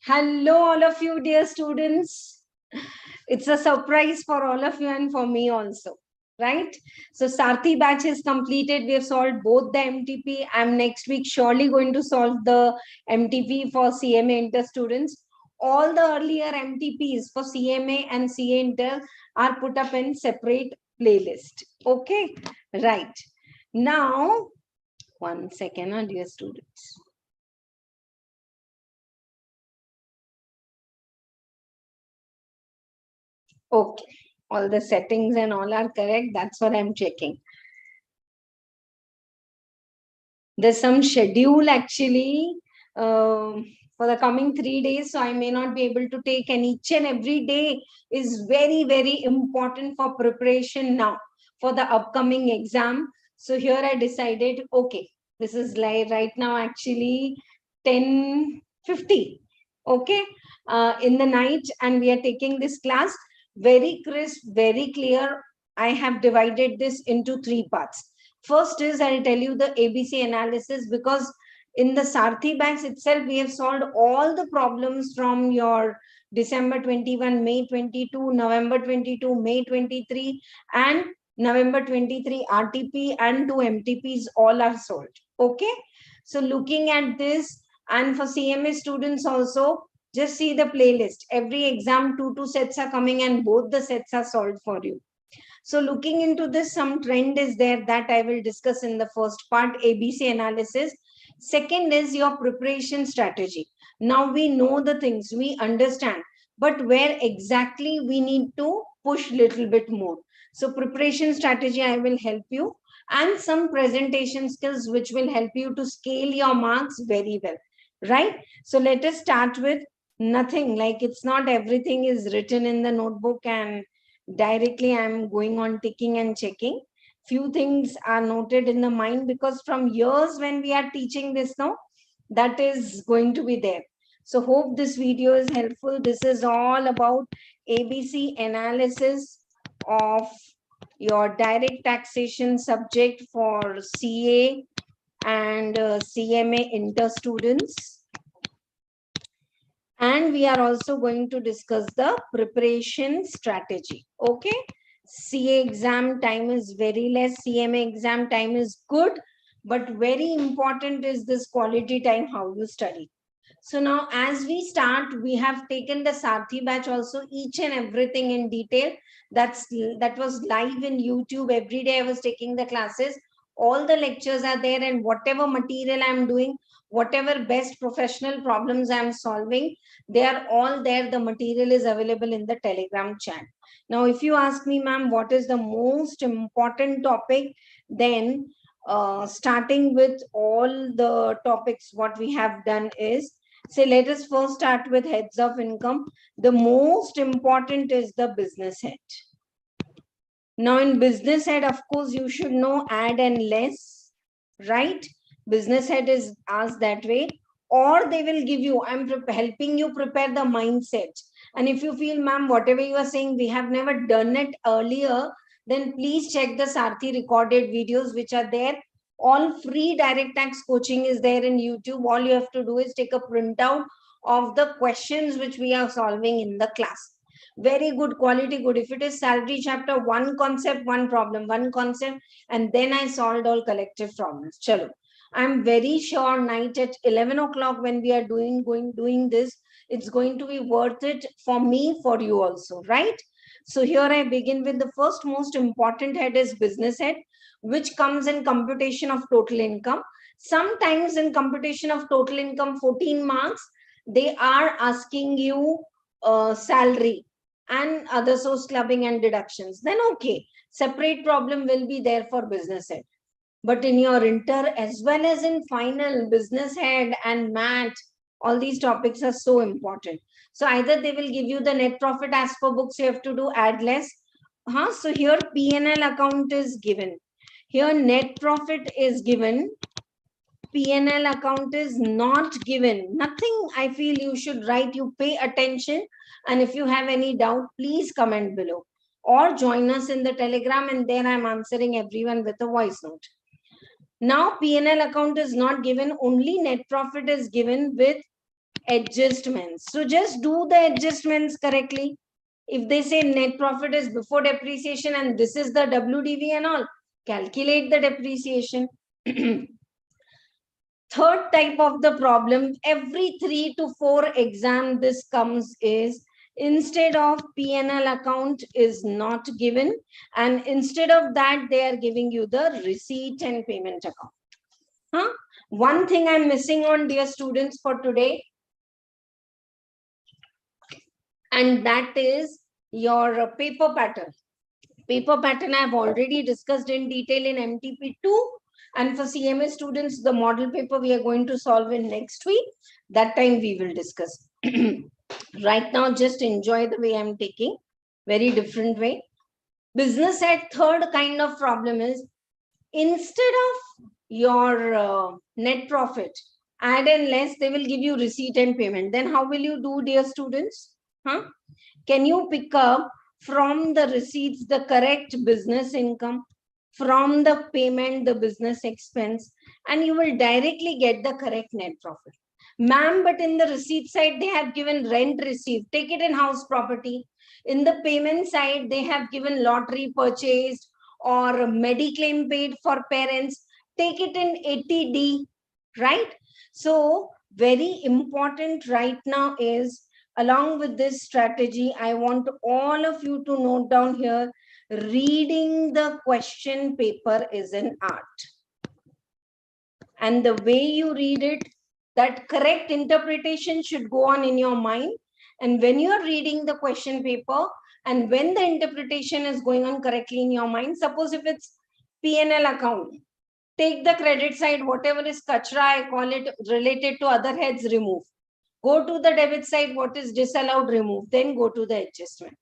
Hello, all of you, dear students. It's a surprise for all of you and for me also, right? So, Sarthi batch is completed. We have solved both the MTP. I'm next week surely going to solve the MTP for CMA Inter students. All the earlier MTPs for CMA and CA Inter are put up in separate playlist. Okay, right. Now, one second, dear students. Okay, all the settings and all are correct. That's what I'm checking. There's some schedule actually for the coming 3 days, so I may not be able to take, and each and every day is very, very important for preparation now for the upcoming exam. So here I decided, okay, this is like right now actually 10:50, okay, in the night, and we are taking this class very crisp, very clear. I have divided this into 3 parts. First is I'll tell you the ABC analysis, because in the Sarthi banks itself, we have solved all the problems from your December 21, May 22, November 22, May 23, and November 23 RTP and 2 MTPs all are solved. Okay. So looking at this, and for CMA students also, just see the playlist. Every exam, 2 sets are coming and both the sets are solved for you. So looking into this, some trend is there that I will discuss in the first part, ABC analysis. Second is your preparation strategy. Now we know the things, we understand, but where exactly we need to push little bit more. So preparation strategy, I will help you, and some presentation skills which will help you to scale your marks very well, right? So let us start with nothing, like it's not everything is written in the notebook and directly I'm going on ticking and checking. Few things are noted in the mind, because from years when we are teaching this now, that is going to be there. So hope this video is helpful. This is all about ABC analysis of your direct taxation subject for CA and CMA inter students. And we are also going to discuss the preparation strategy. Okay. CA exam time is very less. CMA exam time is good, but very important is this quality time, how you study. So now as we start, we have taken the Sarthi batch also, each and everything in detail. That was live in YouTube. Every day I was taking the classes. All the lectures are there, and whatever material I'm doing, whatever best professional problems I'm solving, they are all there. The material is available in the Telegram chat. Now, if you ask me, ma'am, what is the most important topic, then starting with all the topics, what we have done is, say, let us first start with heads of income. The most important is the business head. Now, in business head, of course, you should know add and less, right? Business head is asked that way, or they will give you, I'm helping you prepare the mindset. And if you feel, ma'am, whatever you are saying, we have never done it earlier, then please check the Sarthi recorded videos which are there. All free direct tax coaching is there in YouTube. All you have to do is take a printout of the questions which we are solving in the class. Very good quality, good. If it is salary chapter, one concept, one problem, one concept, and then I solved all collective problems. Chalo. I'm very sure night at 11 o'clock when we are doing this, it's going to be worth it for me, for you also, right? So here I begin with the first most important head is business head, which comes in computation of total income. Sometimes in computation of total income, 14 marks, they are asking you salary and other source clubbing and deductions. Then okay, separate problem will be there for business head. But in your inter as well as in final, business head and math, all these topics are so important. So either they will give you the net profit as per books, you have to do add less. So here P&L account is given. Here net profit is given. P&L account is not given. Nothing I feel you should write. You pay attention. And if you have any doubt, please comment below. Or join us in the Telegram, and there I'm answering everyone with a voice note. Now P&L account is not given. Only net profit is given with adjustments. So just do the adjustments correctly. If they say net profit is before depreciation and this is the WDV and all, calculate the depreciation. Third type of the problem, every 3 to 4 exam this comes is, instead of P&L account is not given, and instead of that they are giving you the receipt and payment account. One thing I'm missing on, dear students, for today, and that is your paper pattern. Paper pattern I've already discussed in detail in MTP2, and for CMA students, the model paper we are going to solve in next week. That time we will discuss. Right now, just enjoy the way I'm taking, very different way. Business at third kind of problem is, instead of your net profit, add and less, they will give you receipt and payment. Then how will you do, dear students? Can you pick up from the receipts the correct business income, from the payment the business expense, and you will directly get the correct net profit? Ma'am, but in the receipt side they have given rent received, take it in house property. In the payment side they have given lottery purchased or mediclaim paid for parents, take it in 80D, right? So very important right now is, along with this strategy, I want all of you to note down here, reading the question paper is an art. And the way you read it, that correct interpretation should go on in your mind. And when you're reading the question paper, and when the interpretation is going on correctly in your mind, suppose if it's P&L account, take the credit side, whatever is kachra, I call it, related to other heads, remove. Go to the debit side, what is disallowed, remove. Then go to the adjustment.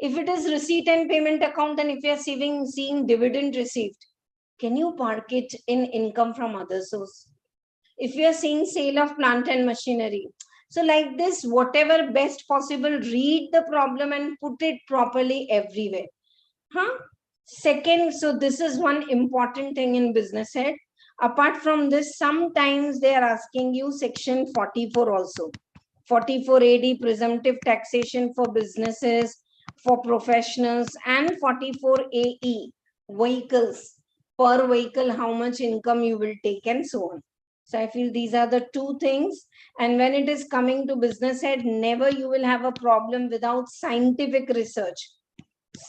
If it is receipt and payment account, and if you are seeing dividend received, can you park it in income from other source? If you are seeing sale of plant and machinery, so like this, whatever best possible, read the problem and put it properly everywhere. Second, so this is one important thing in business head. Apart from this, sometimes they are asking you section 44 also. 44 AD, presumptive taxation for businesses, for professionals, and 44 AE, vehicles. Per vehicle, how much income you will take, and so on. So I feel these are the two things. And when it is coming to business head, never you will have a problem without scientific research.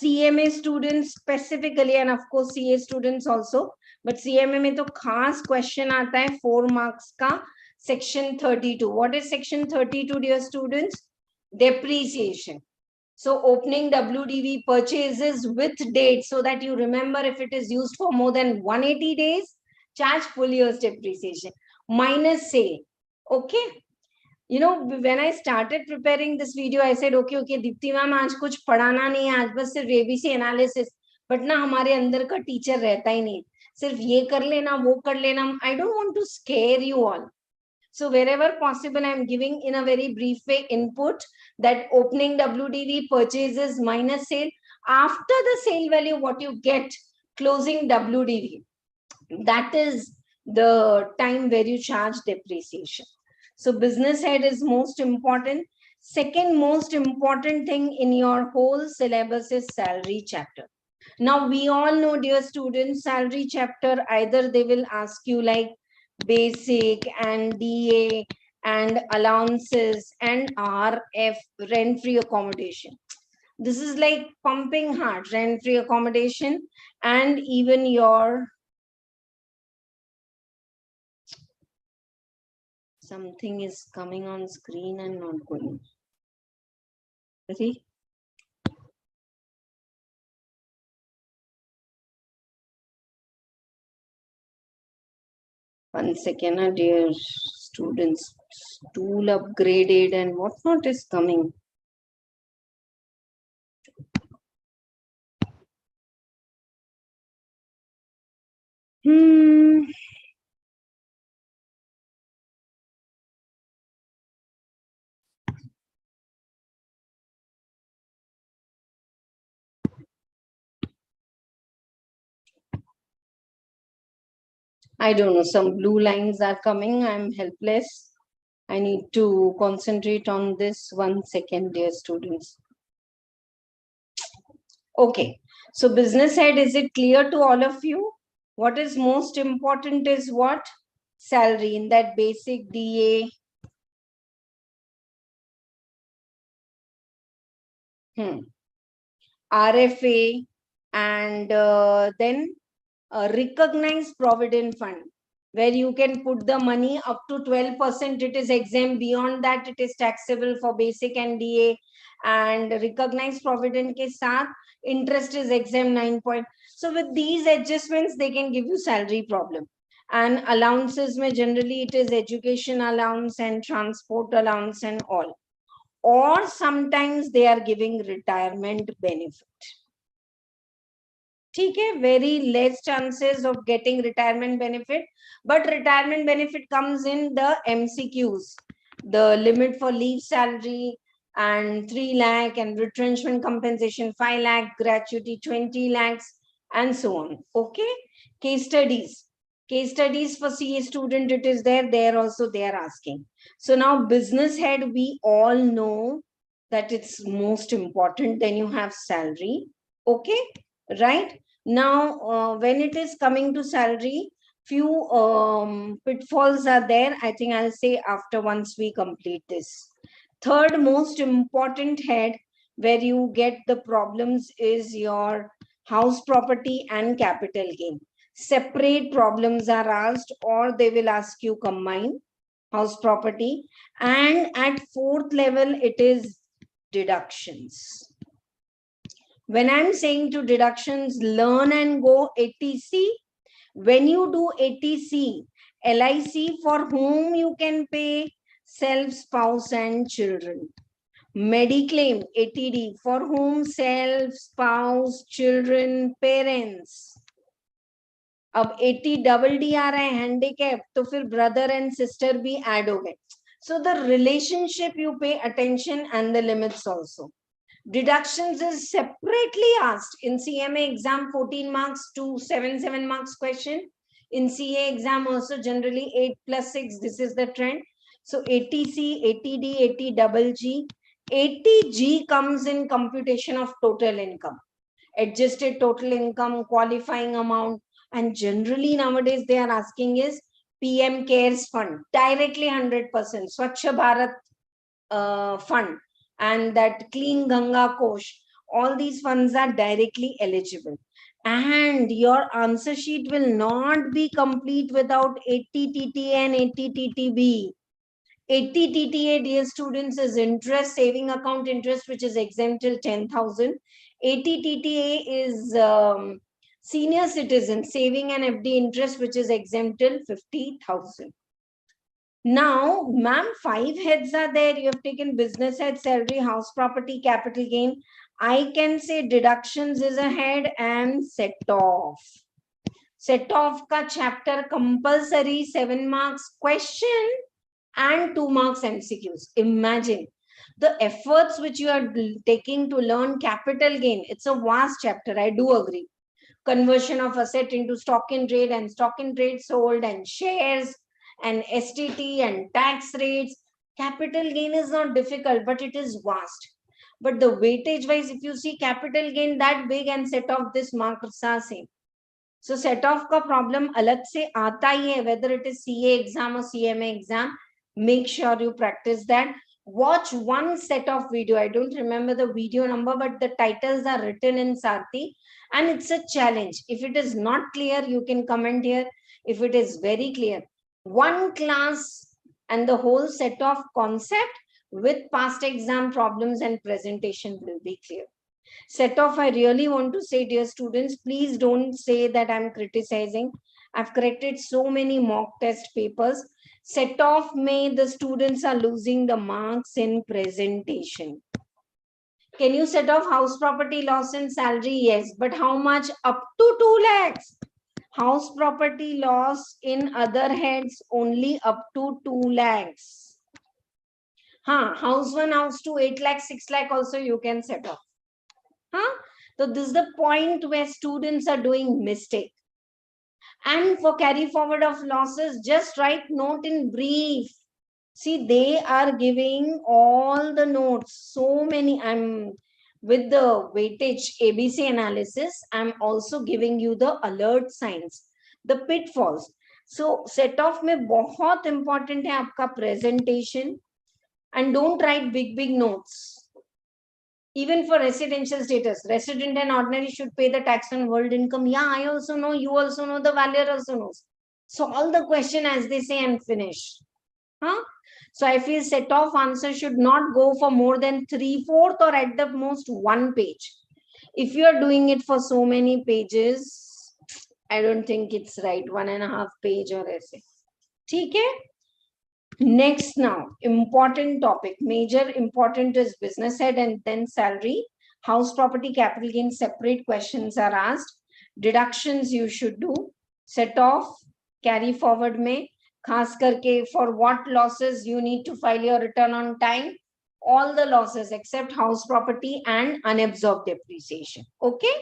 CMA students specifically, and of course CA students also, but CMA में तो खास question आता है 4 marks का, section 32. What is section 32, dear students? Depreciation. So opening WDV purchases with date, so that you remember, if it is used for more than 180 days, charge full year's depreciation minus sale. Okay. You know, when I started preparing this video, I said, okay, Dipti ma'am, आज कुछ पढ़ाना नहीं है, आज बस सिर्फ ABC analysis. But ना हमारे अंदर का टीचर रहता ही नहीं, सिर्फ ये कर लेना, वो कर लेना. I don't want to scare you all. So wherever possible, I'm giving in a very brief way input that opening WDV purchases minus sale. After the sale value, what you get, closing WDV, that is the time where you charge depreciation. So business head is most important. Second most important thing in your whole syllabus is salary chapter. Now we all know, dear students, salary chapter, either they will ask you like basic and DA and allowances and RF, rent-free accommodation. This is like pumping hard, rent-free accommodation, and even your something is coming on screen and not going. Ready? One second, dear students. Tool upgraded and whatnot is coming. I don't know, some blue lines are coming. I'm helpless. I need to concentrate on this 1 second, dear students. Okay, so business head, is it clear to all of you? What is most important is what? Salary in that basic DA. RFA, and then recognized provident fund, where you can put the money up to 12%, it is exempt. Beyond that, it is taxable for basic and DA. And recognized provident ke saath, interest is exempt 9 point. So with these adjustments, they can give you salary problem. And allowances, mein generally it is education allowance and transport allowance and all. Or sometimes they are giving retirement benefit. Okay, very less chances of getting retirement benefit, but retirement benefit comes in the MCQs. The limit for leave salary and 3 lakh, and retrenchment compensation 5 lakh, gratuity 20 lakhs, and so on. Okay, case studies. Case studies for CA student, it is there also they are asking. So now business head, we all know that it's most important. Then you have salary. Okay, right? Now, when it is coming to salary, few pitfalls are there. I think I'll say after once we complete this. Third most important head where you get the problems is your house property and capital gain. Separate problems are asked, or they will ask you combine house property. And at fourth level, it is deductions. When I'm saying to deductions, learn and go ATC. When you do ATC, LIC for whom you can pay self, spouse, and children. Mediclaim, ATD for whom self, spouse, children, parents. अब 80 double D आ रहा है handicap, तो फिर brother and sister भी add हो गए. So the relationship you pay attention and the limits also. Deductions is separately asked in CMA exam, 14 marks to 7 marks question. In CA exam also generally 8 plus 6. This is the trend. So ATC, ATD, ATGG. ATG comes in computation of total income, adjusted total income, qualifying amount, and generally nowadays they are asking is PM Cares Fund, directly 100%, Swachh Bharat fund, and that Clean Ganga Kosh, all these funds are directly eligible. And your answer sheet will not be complete without 80 TTA and 80 TTB. 80 TTA, dear students, is interest, saving account interest, which is exempt till 10,000. 80 TTA is senior citizen saving and FD interest, which is exempt till 50,000. Now, ma'am, 5 heads are there. You have taken business head, salary, house property, capital gain. I can say deductions is a head and set off. Set off ka chapter compulsory 7 marks question and 2 marks MCQs. Imagine the efforts which you are taking to learn capital gain. It's a vast chapter. I do agree. Conversion of asset into stock in trade and stock in trade sold and shares and STT and tax rates. Capital gain is not difficult, but it is vast. But the weightage wise, if you see capital gain that big and set off this marks are same. So set off ka problem alag se aata hi hai, whether it is CA exam or CMA exam. Make sure you practice that. Watch one set of video. I don't remember the video number, but the titles are written in Sarthi, and it's a challenge. If it is not clear, you can comment here. If it is very clear, one class and the whole set of concept with past exam problems and presentation will be clear. Set off, I really want to say, dear students, please don't say that I'm criticizing. I've corrected so many mock test papers. Set off may the students are losing the marks in presentation. Can you set off house property loss and salary? Yes, but how much? Up to 2 lakhs. House property loss in other heads only up to 2 lakhs. House 1, house 2, 8 lakh, 6 lakh also you can set off. So this is the point where students are doing mistake. And for carry forward of losses, just write note in brief. See, they are giving all the notes, so many. I'm with the weightage ABC analysis, I'm also giving you the alert signs, the pitfalls. So set off में बहुत important है आपका presentation, and don't write big notes. Even for residential status, resident and ordinary should pay the tax on world income. Yeah, I also know, you also know, the valuer also knows. Solve the question as they say and finish. Huh? So I feel set off answer should not go for more than 3/4 or at the most 1 page. If you are doing it for so many pages, I don't think it's right. 1.5 page or essay. Okay? Next now, important topic. Major important is business head and then salary. House property capital gain separate questions are asked. Deductions you should do. Set off, carry forward में खास करके for what losses you need to file your return on time. All the losses except house property and unabsorbed depreciation. Okay?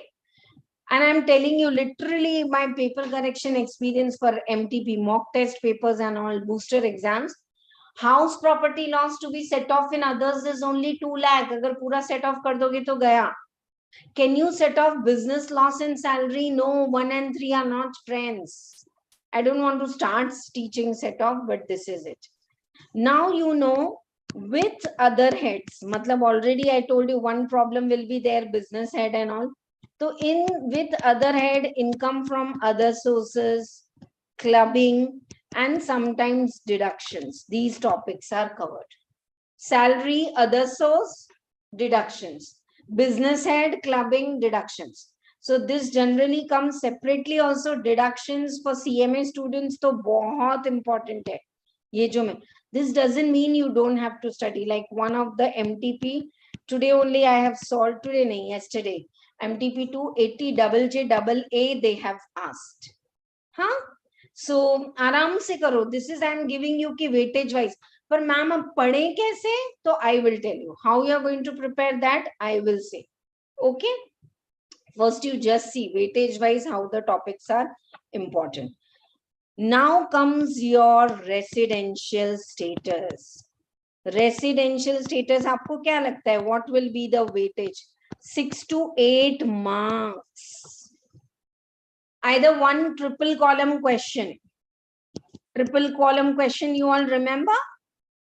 And I'm telling you, literally, my paper correction experience for MTP, mock test papers and all booster exams. House property loss to be set off in others is only 2 lakh. अगर पूरा set off कर दोगे तो गया. Can you set off business loss in salary? No, 1 and 3 are not friends. I don't want to start teaching set off, but this is it. Now you know with other heads. Matlab already I told you one problem will be there, business head and all. So in with other head, income from other sources, clubbing, and sometimes deductions. These topics are covered. Salary, other source, deductions. Business head, clubbing, deductions. So this generally comes separately also. Deductions for CMA students तो बहुत important है. ये जो मैं, this doesn't mean you don't have to study. Like one of the MTP, today only I have solved, today nahi, yesterday. MTP 280 double J double A they have asked. Huh? So आराम से करो. This is I am giving you कि weightage wise. पर ma'am अब पढ़े कैसे? तो I will tell you how you are going to prepare that. I will say. Okay. First you just see weightage wise how the topics are important. Now comes your residential status. Residential status आपको क्या लगता है? What will be the weightage? 6 to 8 marks. Either one triple column question. Triple column question, you all remember?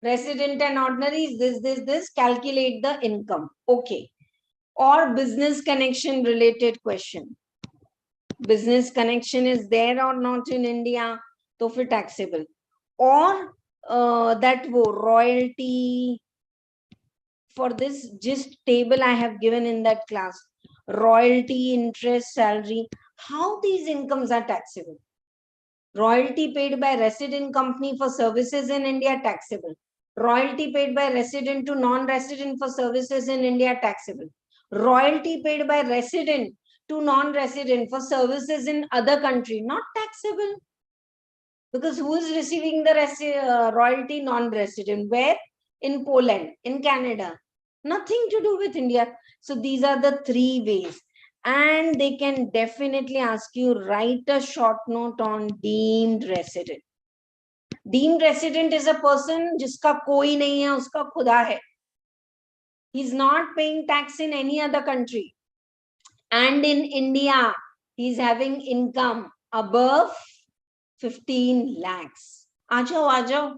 Resident and ordinary is this, calculate the income. Okay. Or business connection related question. Business connection is there or not in India, to फिर taxable. Or that royalty, for this just table I have given in that class. Royalty, interest, salary, how these incomes are taxable. Royalty paid by resident company for services in India, taxable. Royalty paid by resident to non-resident for services in India, taxable. Royalty paid by resident to non-resident for services in other country, not taxable. Because who is receiving the royalty? Non-resident. Where? In Poland, in Canada. Nothing to do with India. So these are the 3 ways. And they can definitely ask you, write a short note on deemed resident. Deemed resident is a person जिसका कोई नहीं है, उसका खुदा है. He's not paying tax in any other country. And in India, he's having income above 15 lakhs. Aajao.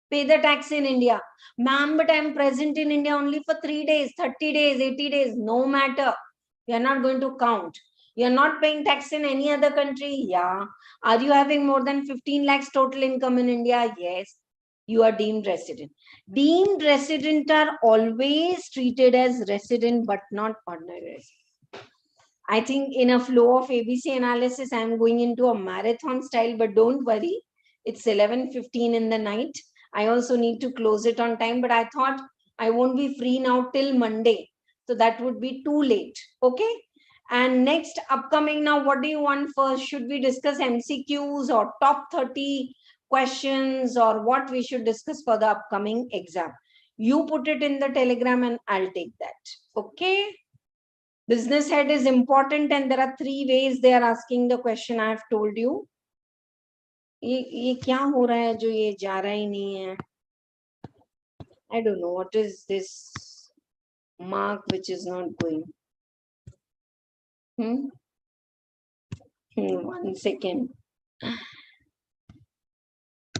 Pay the tax in India. Ma'am, but I'm present in India only for 3 days, 30 days, 80 days. No matter. We are not going to count. You are not paying tax in any other country? Yeah. Are you having more than 15 lakhs total income in India? Yes. You are deemed resident. Deemed resident are always treated as resident, but not ordinary resident. I think in a flow of ABC analysis, I'm going into a marathon style, but don't worry. It's 11:15 in the night. I also need to close it on time, but I thought I won't be free now till Monday. So that would be too late. Okay. And next upcoming now, what do you want first? Should we discuss MCQs or top 30 questions or what we should discuss for the upcoming exam? You put it in the Telegram and I'll take that. Okay. Business head is important and there are 3 ways they are asking the question I have told you. ये क्या हो रहा है जो ये जा रहा ही नहीं है? I don't know what is this mark which is not going. 1 second.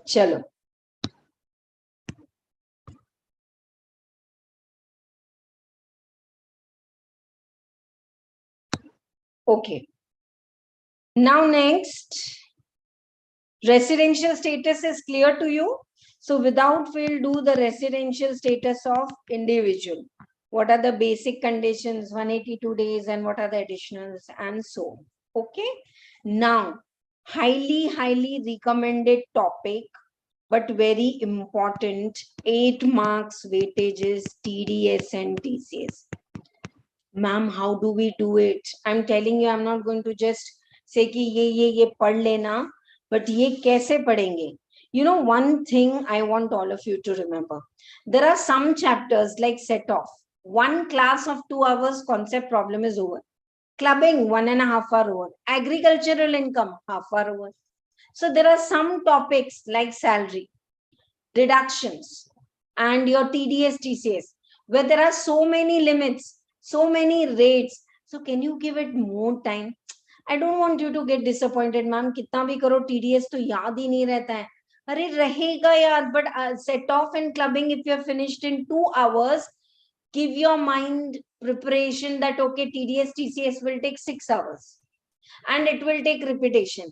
Chalo. Okay. Now next, residential status is clear to you. So without fail, do the residential status of individual. What are the basic conditions, 182 days, and what are the additionals, and so on. Okay. Now, highly recommended topic, but very important, 8 marks weightages, TDS and TCS. Ma'am, how do we do it? I'm telling you, I'm not going to just say कि ये पढ़ लेना, but ये कैसे पढ़ेंगे? You know, one thing I want all of you to remember. There are some chapters like set off. One class of 2 hours, concept problem is over. Clubbing, 1.5 hour over. Agricultural income, half hour over. So there are some topics like salary, deductions, and your TDS, TCS, where there are so many limits, so many rates. So can you give it more time? I don't want you to get disappointed, ma'am. कितना भी करो TDS तो याद ही नहीं रहता है. अरे रहेगा याद, but set off and clubbing, if you have finished in 2 hours, give your mind preparation that okay, TDS, TCS will take 6 hours and it will take repetition.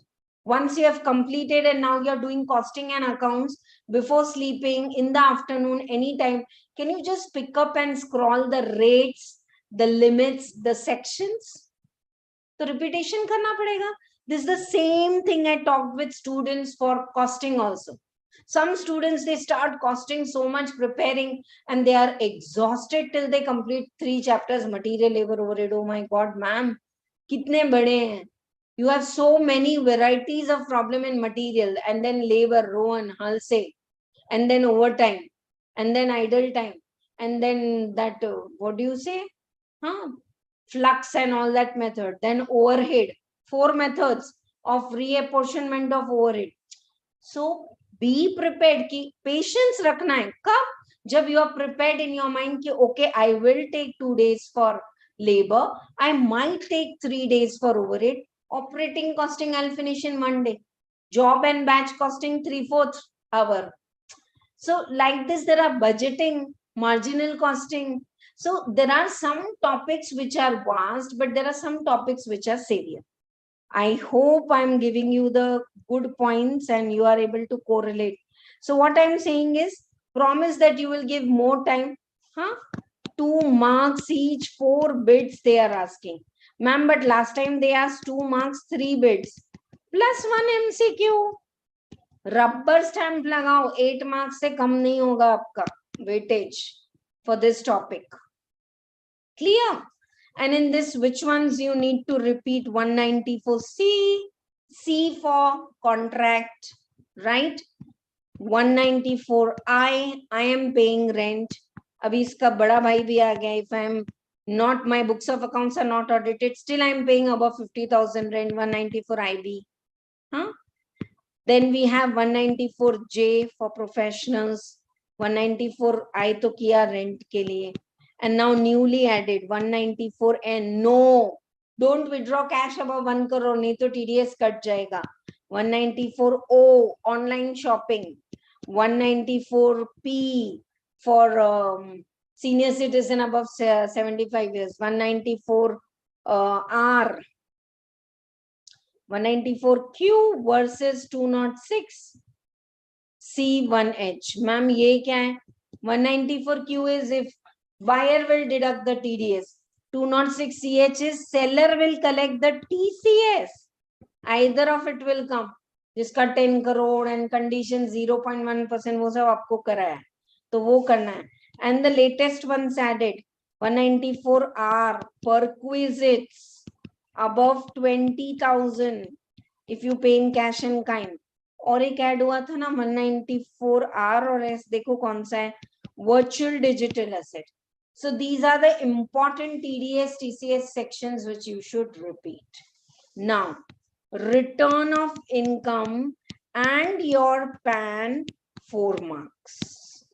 Once you have completed and now you're doing costing and accounts before sleeping in the afternoon, anytime, can you just pick up and scroll the rates, the limits, the sections? So repetition karna padega. This is the same thing I talked with students for costing also. Some students, they start costing so much preparing and they are exhausted till they complete 3 chapters, material, labor, overhead. Oh my God, ma'am, kitne bade hain. You have so many varieties of problem in material, and then labor, row and wholesale, and then overtime, and then idle time, and then that, what do you say? Flux and all that method. Then overhead, 4 methods of reapportionment of overhead. So be prepared ki patience rakhna hai. Kab? Jab you are prepared in your mind ki okay, I will take 2 days for labor, I might take 3 days for overhead. Operating costing I'll finish in Monday. Job and batch costing 3/4 hour. So like this, there are budgeting, marginal costing. So there are some topics which are vast, but there are some topics which are severe. I hope I'm giving you the good points and you are able to correlate. So what I'm saying is, promise that you will give more time. 2 marks each, 4 bids they are asking. Ma'am, but last time they asked 2 marks, 3 bids. Plus 1 MCQ. Rubber stamp लगाओ, 8 marks से कम नहीं होगा आपका weightage for this topic. Clear? And in this, which ones you need to repeat? 194 C, C for contract, right? 194 I am paying rent. अभी इसका बड़ा भाई भी आ गया. If I am not, my books of accounts are not audited, still I am paying above 50,000 rent. 194 IB. Then we have 194 J for professionals. 194 I तो किया rent के लिए. And now newly added 194 N. No, don't withdraw cash above 1 crore, नहीं तो TDS cut जाएगा. 194 O, online shopping. 194 P for senior citizen above 75 years. 194 R. 194 Q versus 206 C1H. Ma'am, ये क्या है? 194 Q is if buyer will deduct the TDS. 206 CH is seller will collect the TCS. Either of it will come. जिसका 10 crore and condition 0.1% वो सब आपको करा है, तो वो करना है. And the latest ones added 194 R perquisites above 20,000 if you pay in cash and kind. और एक ऐड हुआ था ना 194 R और S, देखो कौन सा है, virtual digital asset. So these are the important TDS TCS sections which you should repeat. Now return of income and your PAN 4 marks.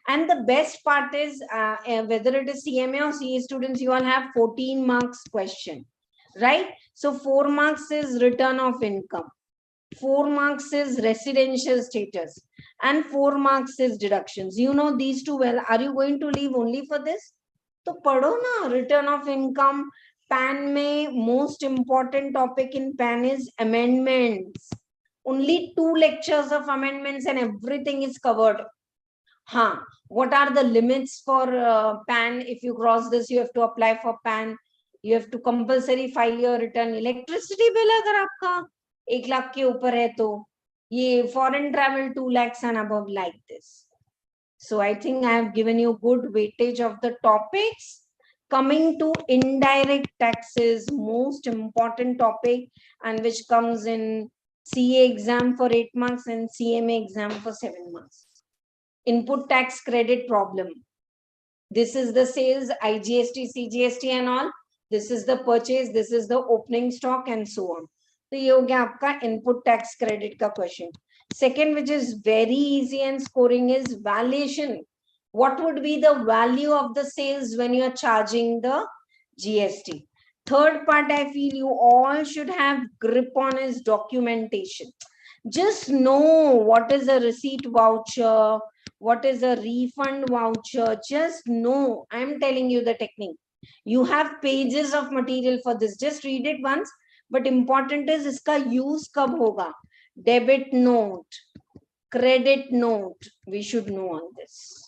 And the best part is whether it is CMA or CA students, you all have 14 marks question, right? So 4 marks is return of income, 4 marks is residential status, and 4 marks is deductions. You know these two well. Are you going to leave only for this? So padho na, return of income. PAN mein most important topic in PAN is amendments. Only 2 lectures of amendments and everything is covered. What are the limits for PAN? If you cross this, you have to apply for PAN. You have to compulsory file your return. Electricity bill अगर आपका 1 लाख के ऊपर है तो ये foreign travel 2 lakhs and above, like this. So I think I have given you good weightage of the topics. Coming to indirect taxes, most important topic, and which comes in CA exam for 8 marks and CMA exam for 7 marks. Input tax credit problem. This is the sales, IGST, CGST and all. This is the purchase, this is the opening stock and so on. So ये हो गया आपका input tax credit का question. Second, which is very easy and scoring, is valuation. What would be the value of the sales when you are charging the GST? Third part, I feel you all should have grip on, is documentation. Just know what is a receipt voucher, what is a refund voucher. Just know, I'm telling you the technique. You have pages of material for this. Just read it once. But important is iska use kab hoga. Debit note, credit note, we should know on this.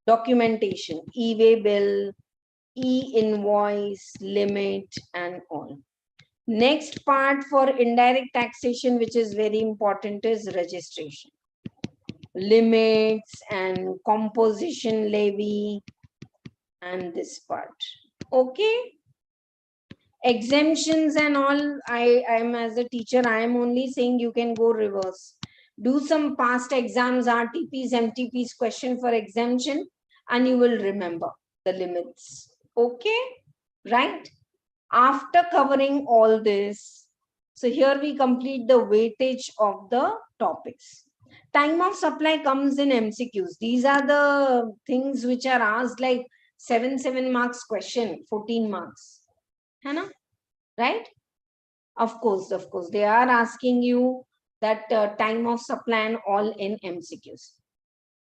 Documentation, e-way bill, e-invoice, limit and all. Next part for indirect taxation, which is very important, is registration. Limits and composition levy and this part. Okay. Exemptions and all, I am as a teacher, I am only saying you can go reverse. Do some past exams, RTPs, MTPs question for exemption, and you will remember the limits. Okay, right? After covering all this, so here we complete the weightage of the topics. Time of supply comes in MCQs. These are the things which are asked like 7 marks question, 14 marks. Hana? Right? Of course, they are asking you that time of supply and all in MCQs.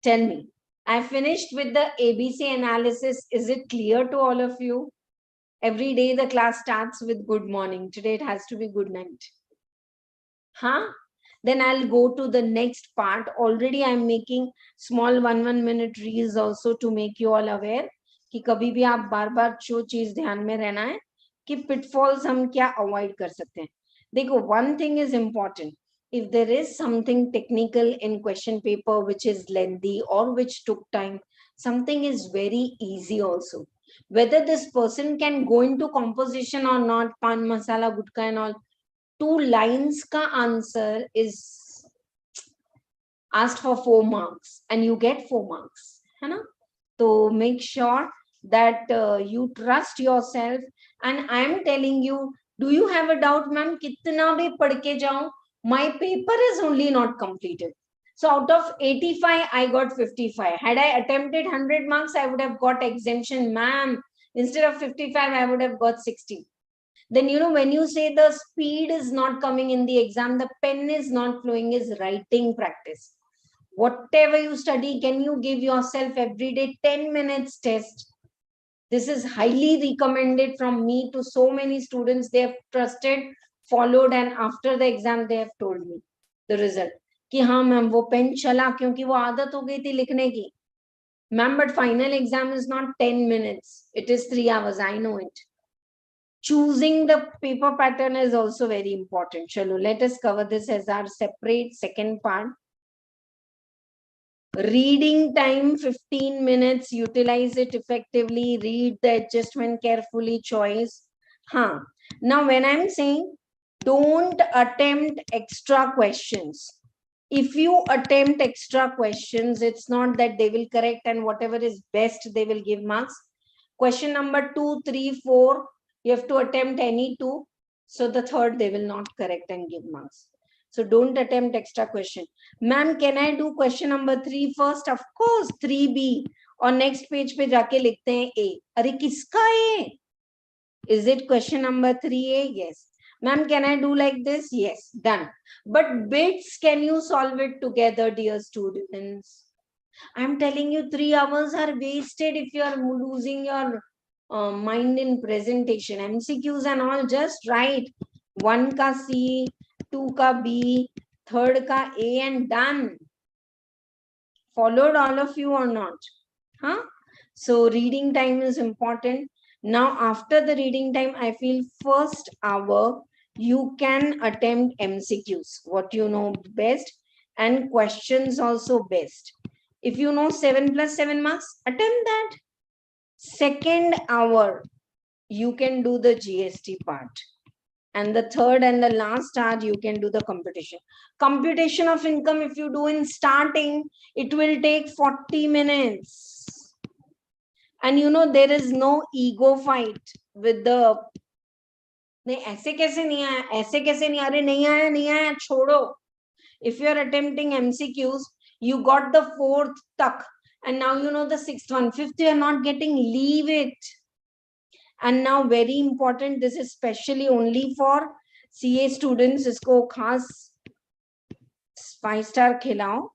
Tell me, I finished with the ABC analysis. Is it clear to all of you? Every day the class starts with good morning. Today it has to be good night. Then I'll go to the next part. Already I'm making small 1 minute reels also to make you all aware कि कभी भी आप बार-बार जो चीज ध्यान में रहना है कि pitfalls हम क्या avoid कर सकते हैं. देखो, one thing is important. If there is something technical in question paper which is lengthy or which took time, something is very easy also. Whether this person can go into composition or not, pan masala, gutka and all, 2 lines ka answer is asked for 4 marks and you get 4 marks. So make sure that you trust yourself. And I am telling you, do you have a doubt, ma'am? Kitna bhi padh ke jaun, my paper is only not completed. So out of 85, I got 55. Had I attempted 100 marks, I would have got exemption, ma'am. Instead of 55, I would have got 60. Then, you know, when you say the speed is not coming in the exam, the pen is not flowing, is writing practice. Whatever you study, can you give yourself every day 10 minutes test? This is highly recommended from me to so many students. They have trusted, followed, and after the exam, they have told me the result. कि हाँ ma'am वो pen चला क्योंकि वो आदत हो गई थी लिखने की. Ma'am, but final exam is not 10 minutes. It is 3 hours. I know it. Choosing the paper pattern is also very important. Chalo, let us cover this as our separate second part. Reading time 15 minutes, utilize it effectively, read the adjustment carefully, choice. Now when I'm saying don't attempt extra questions. If you attempt extra questions, it's not that they will correct and whatever is best, they will give marks. Question number 2, 3, 4, you have to attempt any 2. So the third, they will not correct and give marks. So don't attempt extra question. Ma'am, can I do question number 3 first? Of course, 3B. और next page पे जाके लिखते हैं A. अरे किसका A? Is it question number 3A? Yes. Ma'am, can I do like this? Yes. Done. But bits, can you solve it together, dear students? I'm telling you, 3 hours are wasted if you are losing your mind in presentation. MCQs and all, just write 1 ka C, 2 ka B, 3rd ka A, and done. Followed all of you or not? Huh? So reading time is important. Now, after the reading time, I feel first hour, you can attempt MCQs, what you know best, and questions also best. If you know 7 plus 7 marks, attempt that. Second hour, you can do the GST part. And the third and the last hour, you can do the computation. Computation of income, if you do in starting, it will take 40 minutes. And you know, there is no ego fight with the नहीं ऐसे कैसे नहीं आया ऐसे कैसे नहीं अरे नहीं आया छोड़ो. If you are attempting MCQs, you got the 4th tuck, and now you know the 6th one. 5th you are not getting, leave it. And now very important, this is specially only for CA students. इसको खास 5-star खिलाओ.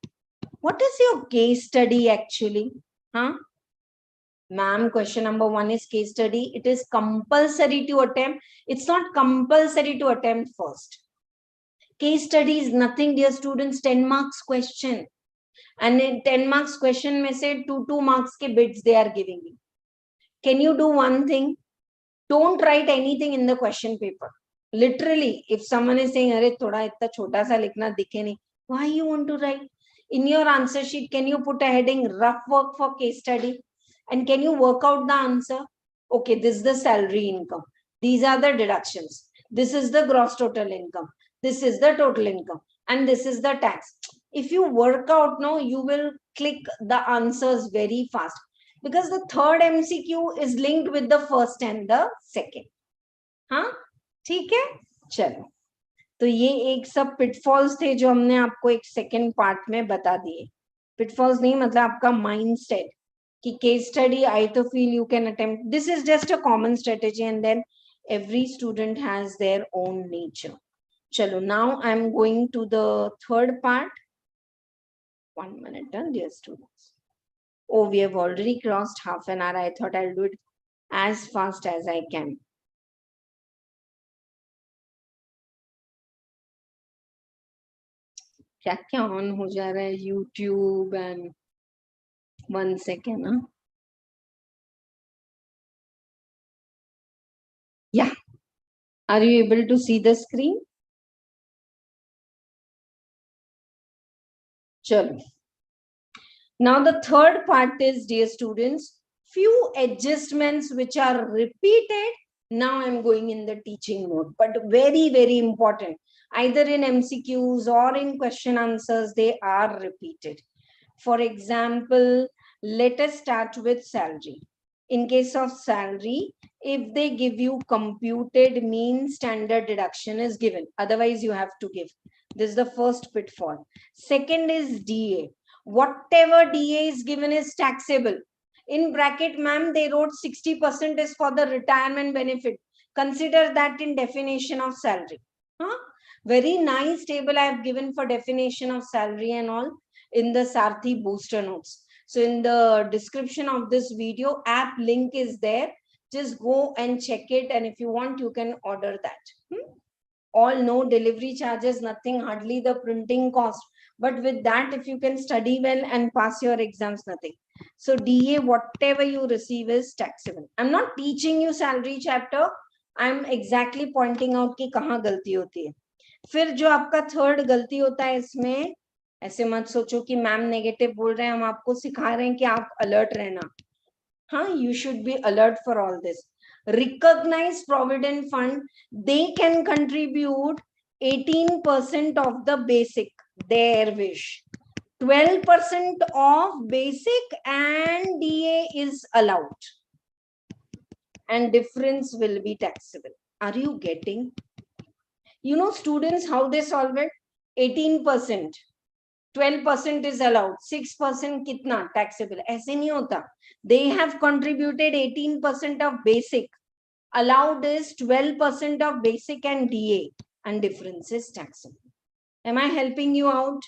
What is your case study actually? Huh? Ma'am, question number 1 is case study. It is compulsory to attempt. It's not compulsory to attempt first. Case study is nothing, dear students, 10 marks question. And in 10 marks question, may say 2 marks ke bits they are giving you. Can you do one thing? Don't write anything in the question paper. Literally, if someone is saying, "Arey, thoda itna chota sa likhna dikhe nahi," why you want to write? In your answer sheet, can you put a heading rough work for case study? And can you work out the answer? Okay, this is the salary income. These are the deductions. This is the gross total income. This is the total income. And this is the tax. If you work out, no, you will click the answers very fast. Because the third MCQ is linked with the first and the second. हाँ ठीक है चलो. तो ये एक सब pitfalls थे जो हमने आपको एक सेकेंड पार्ट में बता दिए. पिटफॉल्स नहीं मतलब आपका माइंड सेट कि केस स्टडी आई तो feel you can attempt. This is just a common strategy and then every student has their own nature. Chalo, now I'm going to the third part. 1 minute, dear students. Oh, we have already crossed half an hour. I thought I'll do it as fast as I can. क्या क्या on हो जा रहा है YouTube and 1 second. Huh? Yeah. Are you able to see the screen? Chalo. Now the third part is, dear students, few adjustments which are repeated. Now I'm going in the teaching mode, but very, very important. Either in MCQs or in question answers, they are repeated. For example, let us start with salary. In case of salary, if they give you computed mean standard deduction is given, otherwise you have to give. This is the first pitfall. Second is DA. Whatever DA is given is taxable. In bracket, ma'am, they wrote 60% is for the retirement benefit. Consider that in definition of salary. Huh? Very nice table I have given for definition of salary and all in the Sarthi booster notes. So in the description of this video, app link is there. Just go and check it. And if you want, you can order that. All no delivery charges, nothing, hardly the printing cost. But with that, if you can study well and pass your exams, nothing. So DA, whatever you receive is taxable. I'm not teaching you salary chapter. I'm exactly pointing out कि कहाँ गलती होती है. फिर जो आपका third गलती होता है इसमें, ऐसे मत सोचो कि मैम नेगेटिव बोल रहे हैं, हम आपको सिखा रहे हैं कि आप अलर्ट रहना. हाँ, you should be alert for all this. Recognized provident fund, they can contribute 18% of the basic, their wish. 12% of basic and DA is allowed. And difference will be taxable. Are you getting? You know, students, how they solve it? 18%, 12% is allowed, 6% कितना taxable, ऐसे नहीं होता. They have contributed 18% of basic, allowed is 12% of basic and DA, and difference is taxable. Am I helping you out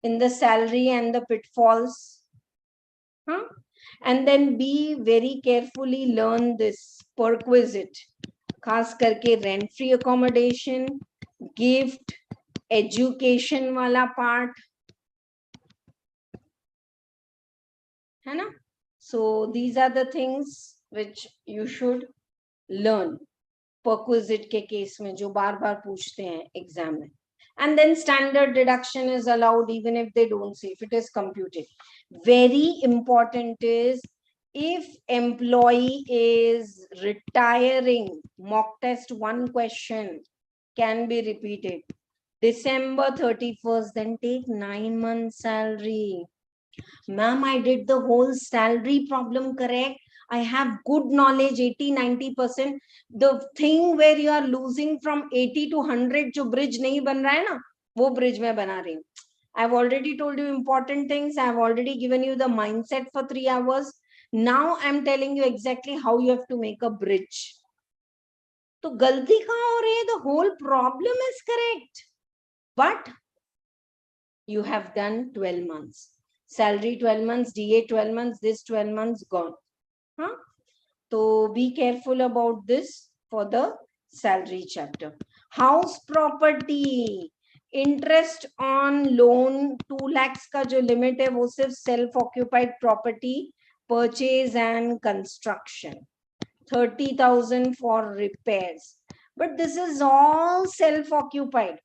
in the salary and the pitfalls? Huh? And then be very carefully learn this perquisite, खास करके rent free accommodation, gift, education वाला part, है ना? So these are the things which you should learn perquisite के case में जो बार बार पूछते हैं exam में. And then standard deduction is allowed even if they don't say, if it is computed. Very important is if employee is retiring, mock test one question can be repeated. December 31st, then take 9 months salary. Ma'am, I did the whole salary problem correct. I have good knowledge, 80-90%. The thing where you are losing from 80 to 100, जो bridge नहीं बन रहा है ना, वो bridge मैं बना रही हूँ. I've already told you important things. I've already given you the mindset for 3 hours. Now I'm telling you exactly how you have to make a bridge. तो गलती कहाँ हो रही है? The whole problem is correct, but you have done 12 months. Salary 12 months, DA 12 months, this 12 months gone. Huh? So be careful about this for the salary chapter. House property, interest on loan 2 lakhs का जो limit है वो सिर्फ self occupied property, purchase and construction. 30,000 for repairs. But this is all self occupied.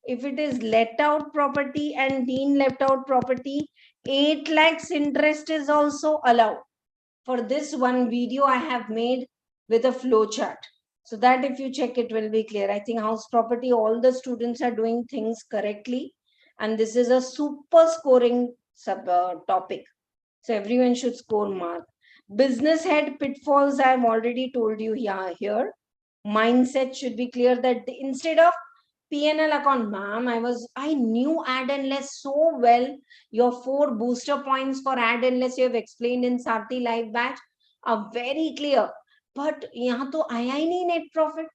If it is let out property and dean left out property, 8 lakhs interest is also allowed. For this one video I have made with a flow chart, so that if you check it will be clear. I think house property, all the students are doing things correctly, and this is a super scoring topic, so everyone should score mark. Business head pitfalls I have already told you here. Mindset should be clear that instead of P&L account, ma'am, I knew add and less so well. Your 4 booster points for add and less you have explained in Sarthi live batch are very clear. But यहाँ तो आया ही नहीं net profit.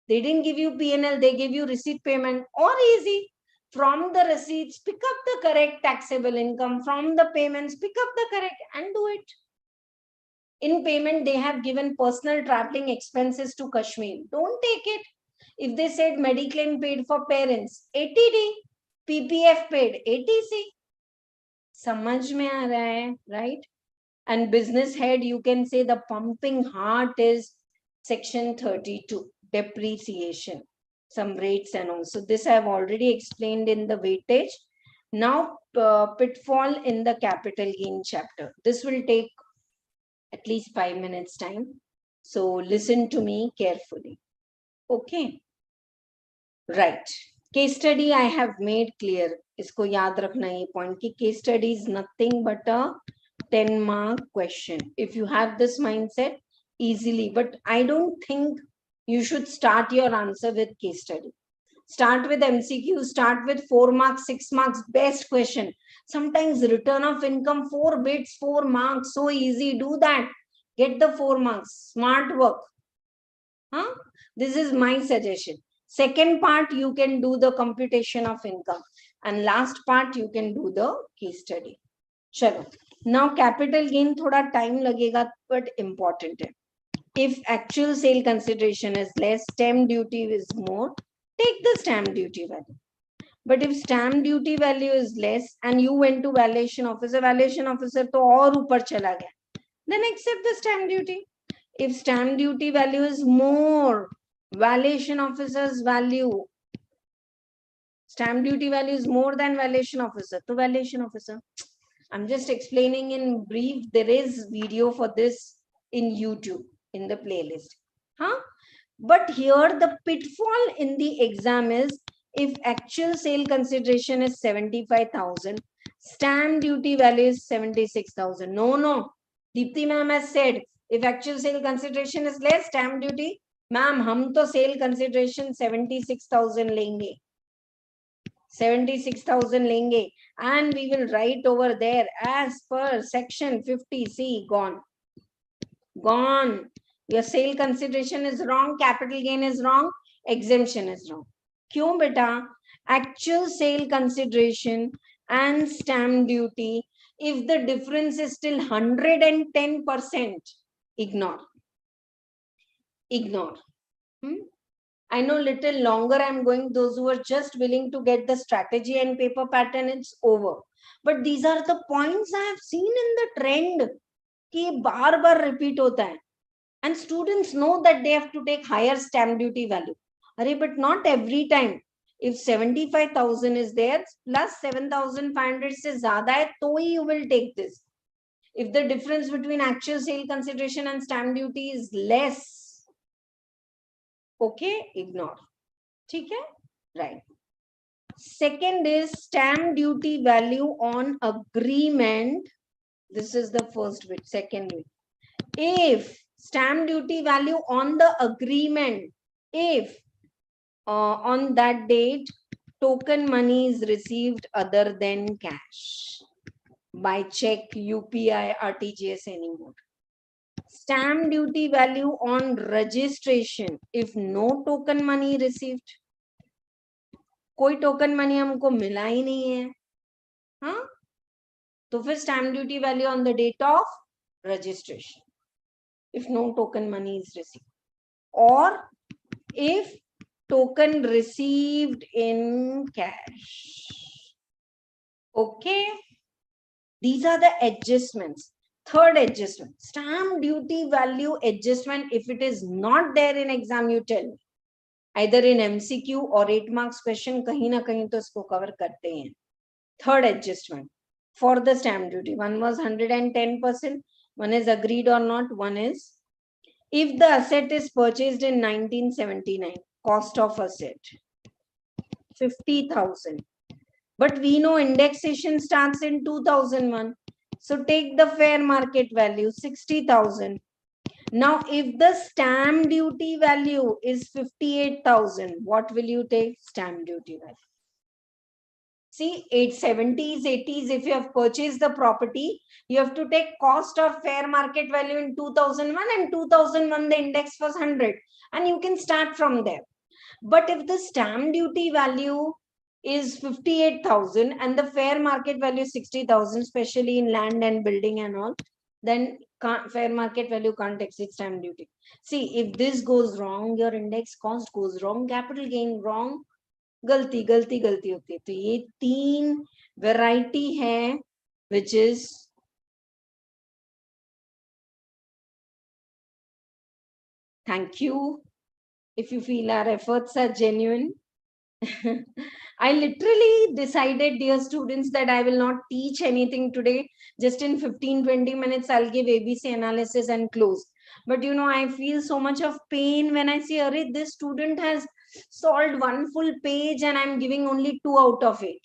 They didn't give you P&L, they gave you receipt payment. Or easy, from the receipts, pick up the correct taxable income. From the payments, pick up the correct and do it. In payment, they have given personal traveling expenses to Kashmir. Don't take it. If they said Mediclaim paid for parents, 80D, PPF paid, 80C. समझ में आ रहा है, right? And business head, you can say the pumping heart is section 32, depreciation, some rates and all. So this I have already explained in the weightage. Now, pitfall in the capital gain chapter. This will take at least 5 minutes time. So listen to me carefully. Okay. Right. Case study I have made clear. इसको याद रखना ये point कि case study is nothing but a 10 mark question. If you have this mindset, easily. But I don't think you should start your answer with case study. Start with MCQ, start with 4 marks, 6 marks, best question. Sometimes return of income, 4 bits, 4 marks, so easy. Do that. Get the 4 marks. Smart work. Huh? This is my suggestion. Second part, you can do the computation of income. And last part, you can do the case study. Chalo. Now, capital gain, thoda time lagega, but important hai. If actual sale consideration is less, stamp duty is more, take the stamp duty value. But if stamp duty value is less and you went to valuation officer to aur upar chala gaya, then accept the stamp duty. If stamp duty value is more, valuation officer's value, stamp duty value is more than valuation officer, to valuation officer. I'm just explaining in brief. There is video for this in YouTube in the playlist. Huh? But here the pitfall in the exam is if actual sale consideration is 75,000, stamp duty value is 76,000. No. Dipti ma'am has said if actual sale consideration is less, stamp duty, ma'am, hum to sale consideration 76,000 lenge. 76,000 lenge, and we will write over there as per section 50C. Gone. Your sale consideration is wrong, capital gain is wrong, exemption is wrong. Kyun beta? Actual sale consideration and stamp duty, if the difference is still 110%, ignore. I know little longer I'm going, those who are just willing to get the strategy and paper pattern, it's over. But these are the points I have seen in the trend कि बार repeat होता है. And students know that they have to take higher stamp duty value. But not every time. If 75,000 is there plus 7,500 se zyada hai, to you will take this. If the difference between actual sale consideration and stamp duty is less, okay, ignore. Okay? Right. Second is stamp duty value on agreement. This is the first bit. Second bit. If stamp duty value on the agreement, if on that date token money is received other than cash, by check, UPI, RTGS, any mode. Stamp duty value on registration, if no token money received, कोई token money हमको मिला ही नहीं है, हाँ, तो फिर stamp duty value on the date of registration, if no token money is received, or if token received in cash. Okay, these are the adjustments. Third adjustment, stamp duty value adjustment, if it is not there in exam, you tell me. Either in MCQ or 8 marks question, kahin na kahin to isko cover karte hain. Third adjustment for the stamp duty, one was 110%, one is agreed or not, one is if the asset is purchased in 1979, cost of asset 50,000, but we know indexation starts in 2001, so take the fair market value 60,000. Now if the stamp duty value is 58,000, what will you take? Stamp duty value. See, 870s, 80s, if you have purchased the property, you have to take cost or fair market value in 2001, and 2001 the index was 100, and you can start from there. But if the stamp duty value is 58,000 and the fair market value is 60,000, especially in land and building and all, then fair market value can't exceed stamp duty. See, if this goes wrong, your index cost goes wrong, capital gain wrong, गलती होती है. तो ये 3 variety है, which is thank you if you feel our efforts are genuine. I literally decided, dear students, that I will not teach anything today. Just in 15-20 minutes, I'll give ABC analysis and close. But you know, I feel so much of pain when I see, Arey, this student has solved one full page and I'm giving only 2 out of 8.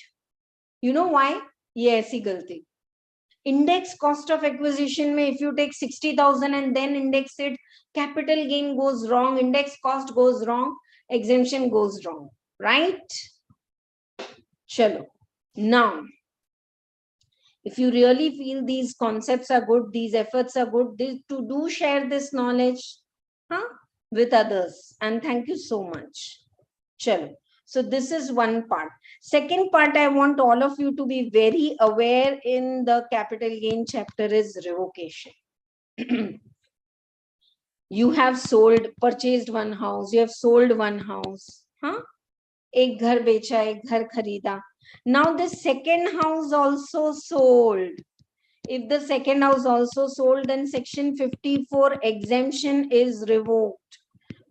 You know why? Yes, galti. Index cost of acquisition mein, if you take 60,000 and then index it, capital gain goes wrong, index cost goes wrong, exemption goes wrong, right? Chalo. Now, if you really feel these concepts are good, these efforts are good, to do share this knowledge with others. And thank you so much. Chalo. So this is one part. Second part, I want all of you to be very aware in the capital gain chapter is revocation. You have purchased one house, you have sold one house. एक घर बेचा, एक घर खरीदा. Now the second house also sold. If the second house also sold, then section 54 exemption is revoked.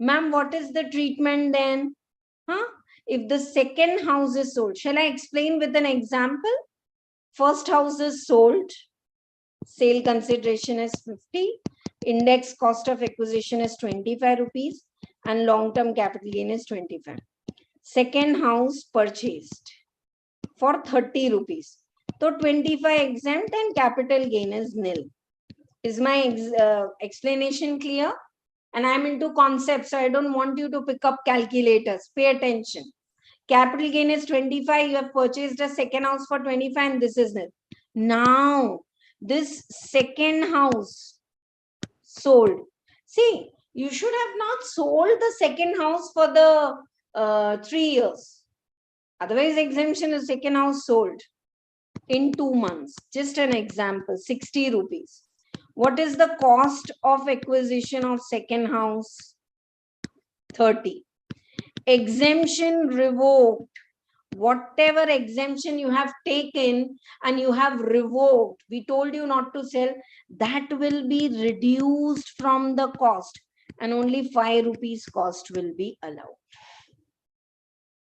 Ma'am, what is the treatment then? If the second house is sold, shall I explain with an example? First house is sold, sale consideration is 50, index cost of acquisition is 25 rupees, and long-term capital gain is 25. Second house purchased for 30 rupees. So 25 exempt and capital gain is nil. Is my explanation clear? And I'm into concepts, so I don't want you to pick up calculators. Pay attention. Capital gain is 25. You have purchased a second house for 25 and this is nil. Now, this second house sold. See, you should have not sold the second house for the 3 years. Otherwise, exemption is second house sold in 2 months. Just an example, 60 rupees. What is the cost of acquisition of second house? 30. Exemption revoked. Whatever exemption you have taken and you have revoked, we told you not to sell, that will be reduced from the cost and only 5 rupees cost will be allowed.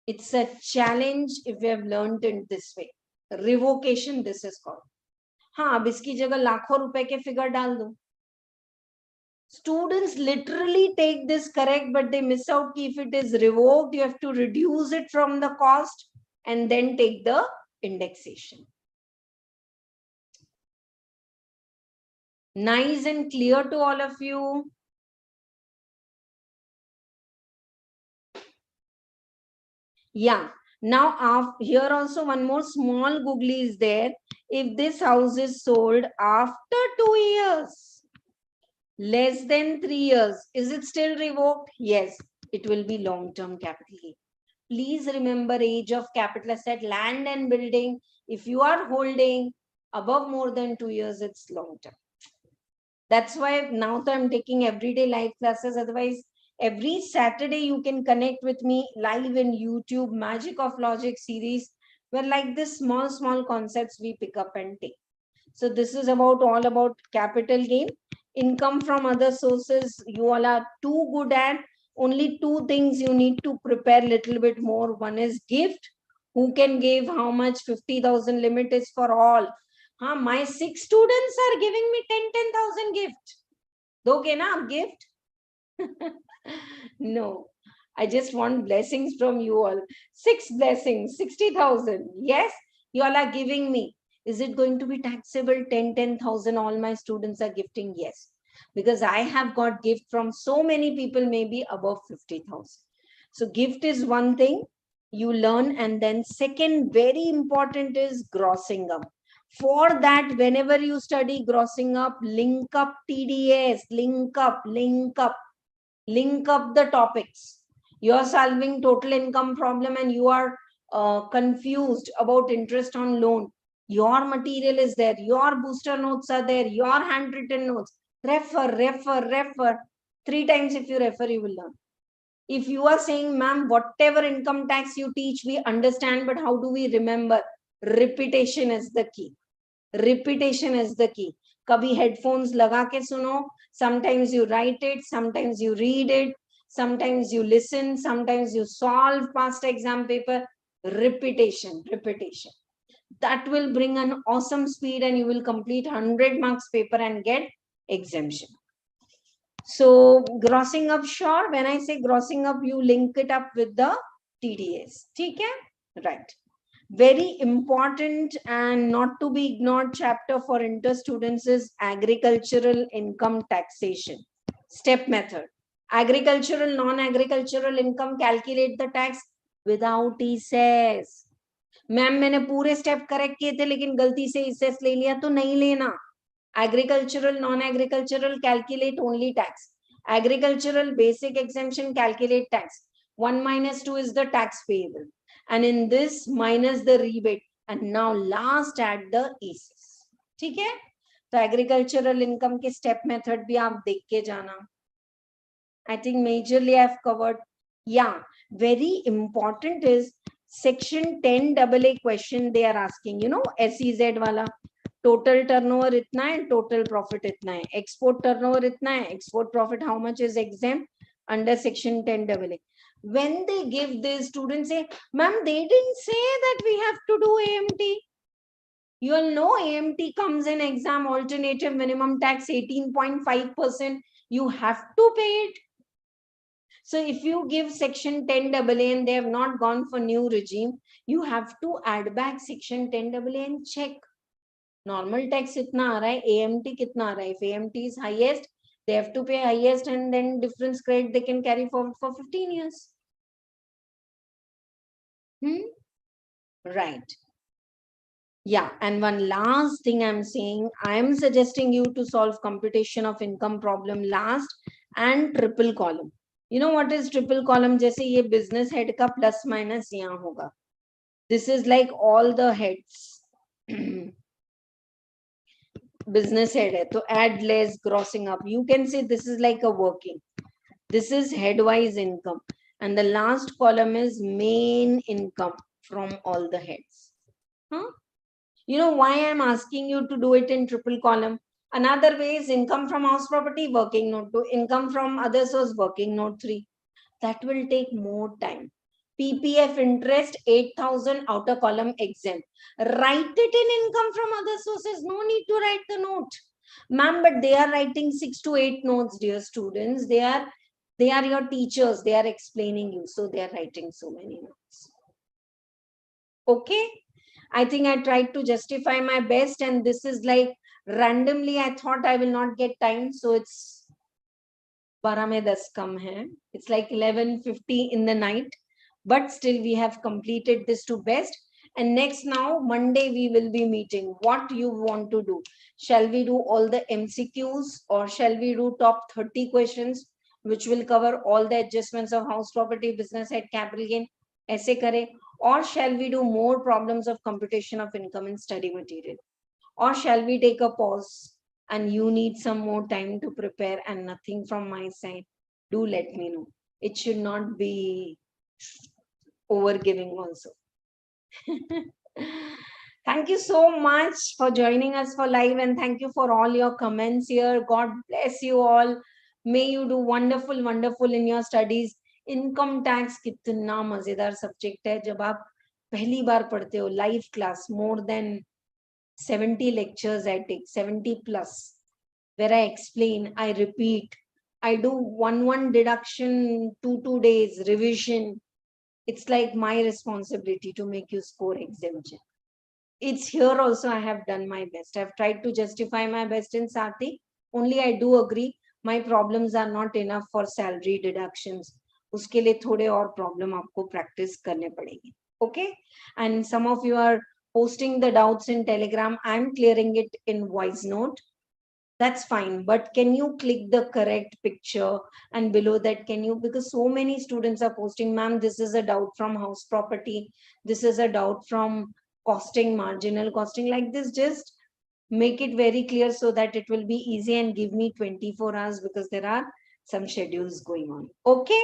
It's a challenge if we have learned it this way. Revocation, this is called. हाँ, अब इसकी जगह लाखों रुपए के figure डाल दो. Students literally take this correct, but they miss out if it is revoked, you have to reduce it from the cost and then take the indexation. Nice and clear to all of you. Yeah. Now, here also one more small googly is there. If this house is sold after 2 years, less than 3 years, is it still revoked? Yes, it will be long-term capital gain. Please remember age of capital asset, land and building. If you are holding above more than 2 years, it's long-term. That's why now that I'm taking everyday life classes. Otherwise, every Saturday you can connect with me live in YouTube, Magic of Logic series, where like this small concepts we pick up and take. So this is all about capital gain. Income from other sources, you all are too good at. Only 2 things you need to prepare a little bit more. One is gift. Who can give how much? 50,000 limit is for all. My 6 students are giving me 10,000 gift. Doge na gift? No, I just want blessings from you all. 6 blessings, 60,000. Yes, you all are giving me. Is it going to be taxable? 10,000 all my students are gifting? Yes, because I have got gift from so many people, maybe above 50,000. So gift is one thing you learn, and then second very important is grossing up. For that, whenever you study grossing up, link up TDS, link up the topics. You are solving total income problem and you are confused about interest on loan. Your material is there, your booster notes are there, your handwritten notes. Refer. 3 times if you refer, you will learn. If you are saying, ma'am, whatever income tax you teach, we understand, but how do we remember? Repetition is the key. Repetition is the key. Kabhi headphones laga ke suno. Sometimes you write it, sometimes you read it, sometimes you listen, sometimes you solve past exam paper. Repetition. That will bring an awesome speed and you will complete 100 marks paper and get exemption. So grossing up, sure. When I say grossing up, you link it up with the TDS. Okay? Right. Very important and not to be ignored chapter for inter students is agricultural income taxation. Step method. Agricultural, non-agricultural income, calculate the tax without ESES. Ma'am मैंने पूरे step correct किए थे लेकिन गलती से ESES ले लिया तो नहीं लेना. Agricultural, non-agricultural, calculate only tax. Agricultural, basic exemption, calculate tax. 1 minus 2 is the tax payable. And in this, minus the rebate. And now last add the ESES. ठीक है? तो agricultural income के step method भी आप देख के जाना. I think majorly I've covered. Yeah, very important is section 10 AA question they are asking, you know, SEZ wala. Total turnover itna hai, total profit itna hai. Export turnover itna hai, export profit how much is exempt under section 10 AA. When they give this, students say, ma'am, they didn't say that we have to do AMT. You all know AMT comes in exam, alternative minimum tax 18.5%. You have to pay it. So if you give section 10 AA and they have not gone for new regime, you have to add back section 10 AA and check. Normal tax itna aa raha hai, AMT kitna aa raha hai. If AMT is highest, they have to pay highest and then difference credit they can carry forward for 15 years. Right. Yeah, and one last thing I'm saying, I'm suggesting you to solve computation of income problem last and triple column. You know what is triple column? जैसे ये business head का plus minus यहाँ होगा. This is like all the heads. Business head है तो add less grossing up. You can say this is like a working. This is headwise income, and the last column is main income from all the heads. Huh? You know why I'm asking you to do it in triple column? Another way is income from house property, working note 2, income from other source, working note 3. That will take more time. PPF interest 8,000 outer column exempt. Write it in income from other sources. No need to write the note. Ma'am, but they are writing 6 to 8 notes, dear students. They are your teachers. They are explaining you. So they are writing so many notes. Okay. I think I tried to justify my best, and this is like randomly I thought I will not get time, so it's 12 mein 10 kam hai. It's like 11:50 in the night, but still we have completed this to best. And next now Monday we will be meeting. What you want to do? Shall we do all the MCQs, or shall we do top 30 questions which will cover all the adjustments of house property, business head, capital gain? ऐसे करें. Or shall we do more problems of computation of income and study material? Or shall we take a pause and you need some more time to prepare and nothing from my side? Do let me know. It should not be over giving also. Thank you so much for joining us for live, and thank you for all your comments here. God bless you all. May you do wonderful, wonderful in your studies. Income tax कितना मजेदार subject है जब आप पहली बार पढ़ते हो. Live class, more than 70 lectures I take, 70 plus, where I explain, I repeat, I do one deduction, two days revision. It's like my responsibility to make you score exemption. It's here also I have done my best. I've tried to justify my best in Sati. Only I do agree my problems are not enough for salary deductions. उसके लिए थोड़े और problem आपको practice करने पड़ेगी. Okay? And some of you are posting the doubts in Telegram. I'm clearing it in voice note. That's fine, but can you click the correct picture, and below that can you, because so many students are posting, ma'am, this is a doubt from house property, this is a doubt from costing, marginal costing, like this. Just make it very clear so that it will be easy, and give me 24 hours because there are some schedules going on. Okay,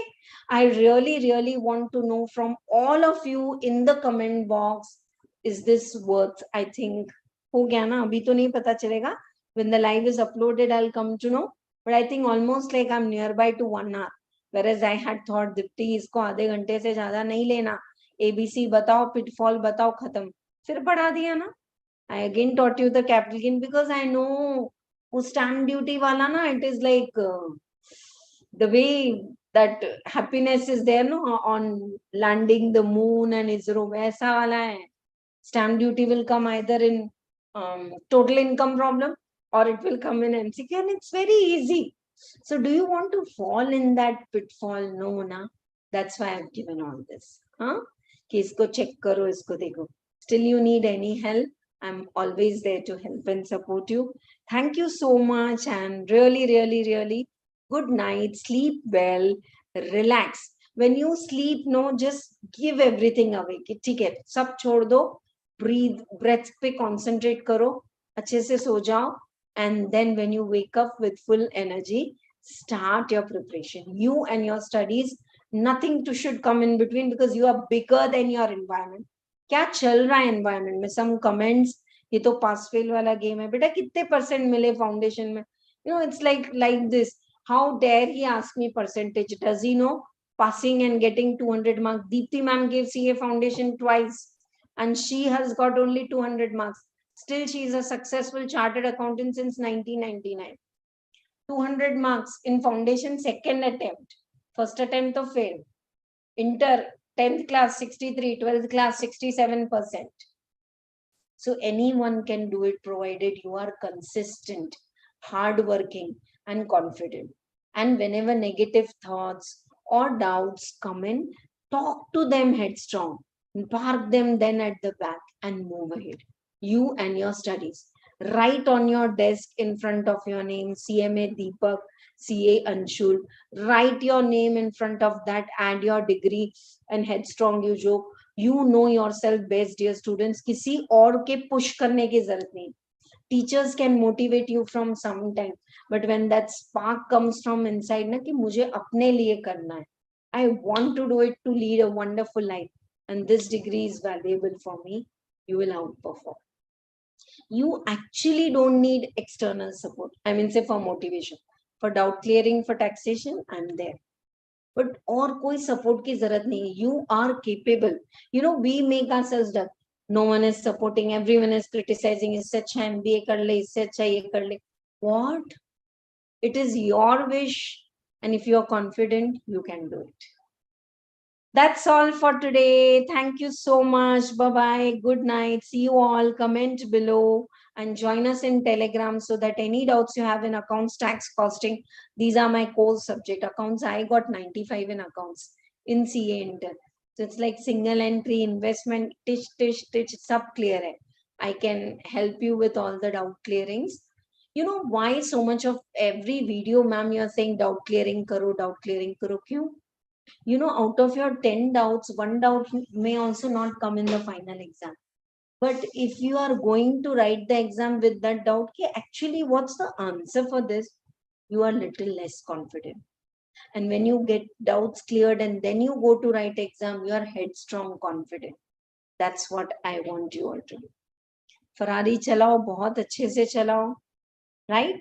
I really want to know from all of you in the comment box, is this worth? I think हो गया ना, अभी तो नहीं पता चलेगा. When the live is uploaded, I'll come to know. But I think almost like I'm nearby to 1 hour. Whereas I had thought, Dipti, इसको आधे घंटे से ज्यादा नहीं लेना. ABC बताओ, pitfall बताओ, खत्म. फिर पढ़ा दिया ना. I again taught you the capital gain because I know वो stamp duty वाला ना, it is like the way that happiness is there no on landing the moon and ISRO, वैसा वाला है. Stamp duty will come either in total income problem, or it will come in MCQ, and it's very easy. So do you want to fall in that pitfall? No, na. That's why I've given all this. Huh? कि इसको check करो, इसको देखो. Still you need any help, I'm always there to help and support you. Thank you so much, and really good night. Sleep well, relax. When you sleep, no, just give everything away. ठीक है, सब छोड़ दो. Breath पे concentrate करो, अच्छे से सो जाओ, and then when you wake up with full energy, start your preparation. You and your studies, nothing to should come in between, because you are bigger than your environment. क्या चल रहा है environment में? Some comments, ये तो pass fail वाला game है. बेटा कितने percent मिले foundation में? You know, it's like this. How dare he ask me percentage? Does he know passing and getting 200 marks? Dipti ma'am gave CA foundation twice, and she has got only 200 marks. Still, she is a successful chartered accountant since 1999. 200 marks in foundation, second attempt. First attempt of fail. Inter, 10th class 63, 12th class 67%. So anyone can do it, provided you are consistent, hardworking, and confident. And whenever negative thoughts or doubts come in, talk to them headstrong. Park them then at the back and move ahead. You and your studies. Write on your desk in front of your name, CMA Deepak, CA Anshul. Write your name in front of that, add your degree and headstrong you joke. You know yourself best, dear students. किसी और के push करने की जरूरत नहीं. Teachers can motivate you from some time, but when that spark comes from inside ना कि मुझे अपने लिए करना है, I want to do it to lead a wonderful life, and this degree is valuable for me, you will outperform. You actually don't need external support. I mean, say for motivation, for doubt clearing, for taxation, I'm there. But और कोई support की जरूरत नहीं है. You are capable. You know, we make ourselves dull. No one is supporting, everyone is criticizing. इससे अच्छा MBA कर ले, इससे अच्छा ये कर ले. What? It is your wish, and if you are confident, you can do it. That's all for today. Thank you so much. Bye bye. Good night. See you all. Comment below and join us in Telegram so that any doubts you have in accounts, tax, costing, these are my core subject accounts. I got 95 in accounts in CA Inter. So it's like single entry investment, tish, sub clear hai. I can help you with all the doubt clearings. You know why so much of every video, ma'am, you're saying doubt clearing karo, kyun? You know, out of your 10 doubts, one doubt may also not come in the final exam. But if you are going to write the exam with that doubt, okay, actually, what's the answer for this? You are little less confident. And when you get doubts cleared and then you go to write exam, you are headstrong confident. That's what I want you all to do. Ferrari chalao, bahut अच्छे से chalao, right?